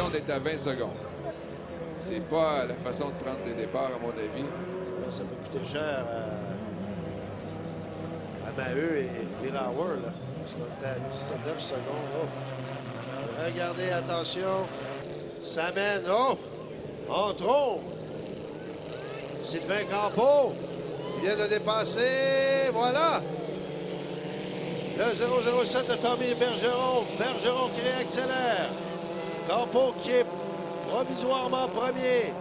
l'impression d'être à 20 secondes. C'est pas la façon de prendre des départs, à mon avis. Ça peut coûter cher à Maheu et Lauer, là. Parce qu'on était à 19 secondes. Ouf. Regardez, attention. Ça mène. Oh! En trompe. Sylvain Campeau. Il vient de dépasser. Voilà. Le 007 de Tommy Bergeron. Bergeron qui réaccélère. Campeau qui est provisoirement premier.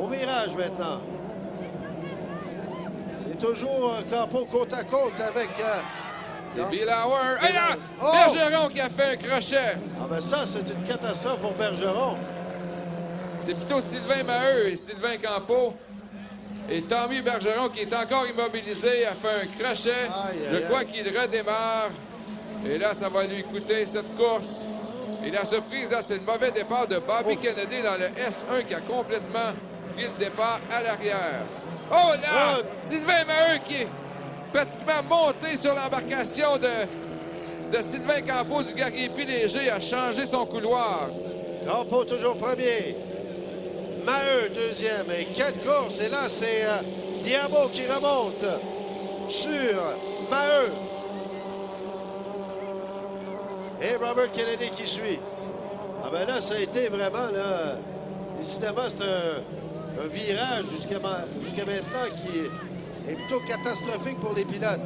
Au virage maintenant. C'est toujours Campeau côte à côte avec... c'est Bielauer. Et là, oh! Bergeron qui a fait un crochet. Ah ben ça, c'est une catastrophe pour Bergeron. C'est plutôt Sylvain Maheu et Sylvain Campeau. Et Tommy Bergeron qui est encore immobilisé a fait un crochet. Je crois qu'il redémarre. Et là, ça va lui coûter cette course. Et la surprise, là, c'est le mauvais départ de Bobby Kennedy dans le S1 qui a complètement pris le départ à l'arrière. Oh là! Sylvain Maheu qui est pratiquement monté sur l'embarcation de Sylvain Campeau du Guerrier-Py Léger, a changé son couloir. Campeau toujours premier. Maheu deuxième. Et quelle course! Et là, c'est Diabo qui remonte sur Maheu. Et Robert Kennedy qui suit. Ah ben là, ça a été vraiment, là, décidément, c'est un virage jusqu'à maintenant qui est plutôt catastrophique pour les pilotes.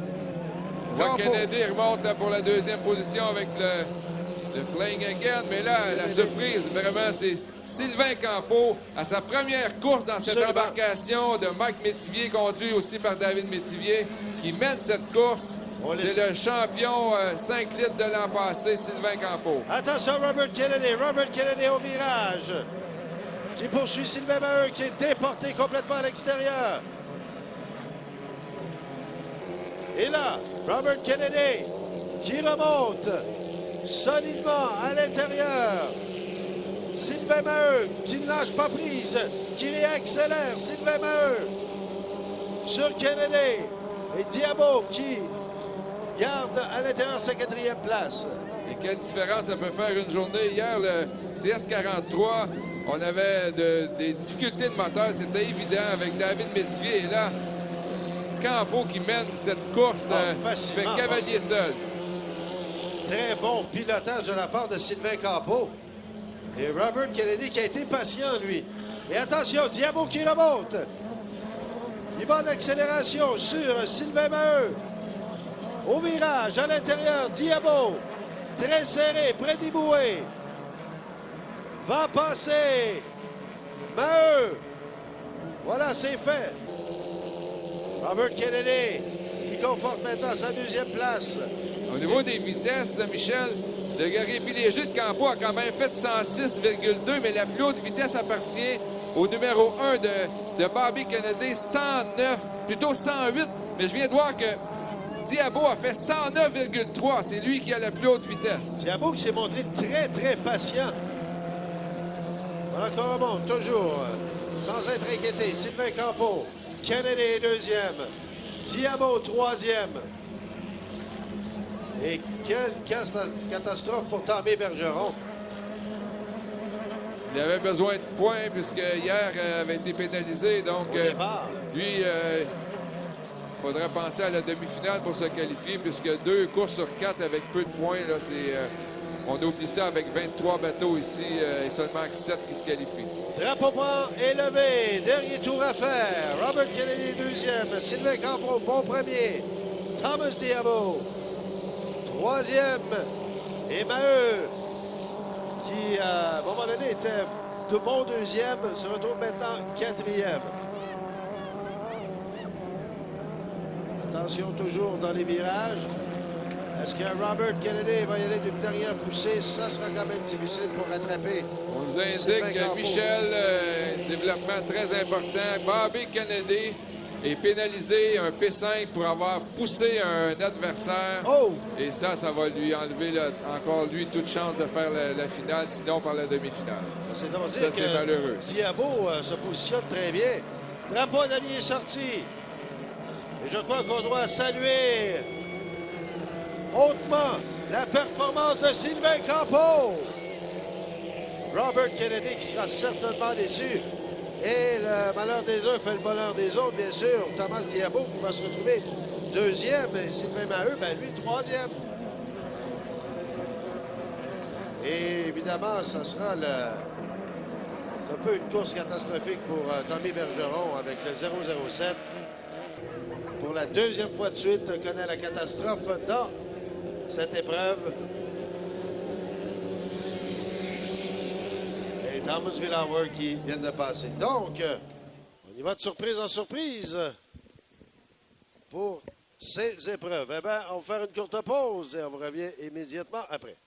Kennedy remonte là, pour la deuxième position avec le Playing Again. Mais là, la surprise, vraiment, c'est Sylvain Campeau à sa première course dans cette embarcation de Mike Métivier, conduit aussi par David Métivier, qui mène cette course. C'est le champion 5 litres de l'an passé, Sylvain Campeau. Attention, Robert Kennedy. Robert Kennedy au virage. Qui poursuit Sylvain Maheu, qui est déporté complètement à l'extérieur. Et là, Robert Kennedy qui remonte solidement à l'intérieur. Sylvain Maheu qui ne lâche pas prise, qui réaccélère. Sylvain Maheu sur Kennedy. Et Diabo qui garde à l'intérieur sa 4e place. Et quelle différence ça peut faire une journée. Hier, le CS43, on avait des difficultés de moteur. C'était évident avec David Métivier. Et là, Campeau qui mène cette course fait cavalier seul. Très bon pilotage de la part de Sylvain Campeau. Et Robert Kennedy qui a été patient, lui. Et attention, Diabo qui remonte. Il va en accélération sur Sylvain Maheu. Au virage, à l'intérieur, Diabo. Très serré, près d'Iboué. Va passer. Maheu. Voilà, c'est fait. Robert Kennedy qui conforte maintenant sa 2e place. Au niveau des vitesses, Michel, le Guerrier-Py Léger de Campeau a quand même fait 106,2, mais la plus haute vitesse appartient au numéro 1 de Bobby Kennedy, 109, plutôt 108. Mais je viens de voir que Diabo a fait 109,3. C'est lui qui a la plus haute vitesse. Diabo qui s'est montré très, très patient. Voilà qu'on remonte toujours, sans être inquiété. Sylvain Campeau, Kennedy est 2e. Diabo 3e. Et quelle catastrophe pour Tommy Bergeron. Il avait besoin de points puisque hier avait été pénalisé. Donc, lui, il faudrait penser à la demi-finale pour se qualifier puisque 2 courses sur 4 avec peu de points. Là, on oublie ça avec 23 bateaux ici et seulement 7 qui se qualifient. Drapeau blanc élevé. Dernier tour à faire. Robert Kennedy 2e. Sylvain Campeau, bon premier. Thomas Diabo 3e. Et Maheu, qui à un moment donné était de bon 2e, se retrouve maintenant 4e. Attention toujours dans les virages. Est-ce que Robert Kennedy va y aller d'une dernière poussée? Ça sera quand même difficile pour rattraper. On nous indique, Michel, développement très important. Bobby Kennedy est pénalisé un P5 pour avoir poussé un adversaire. Et ça va lui enlever encore lui toute chance de faire la finale, sinon par la demi-finale. C'est donc ça, c'est malheureux. Diabo se positionne très bien. Drapeau d'ami est sorti. Et je crois qu'on doit saluer hautement la performance de Sylvain Campeau. Robert Kennedy qui sera certainement déçu. Et le malheur des uns fait le bonheur des autres, bien sûr. Thomas Diabo qui va se retrouver deuxième. Et Sylvain Maheu, ben lui, troisième. Et évidemment, ce sera un peu une course catastrophique pour Tommy Bergeron avec le 007. Pour la deuxième fois de suite, connaît la catastrophe dans cette épreuve. Et Thomas Villauer qui vient de passer. Donc, on y va de surprise en surprise pour ces épreuves. Eh bien, on va faire une courte pause et on vous revient immédiatement après.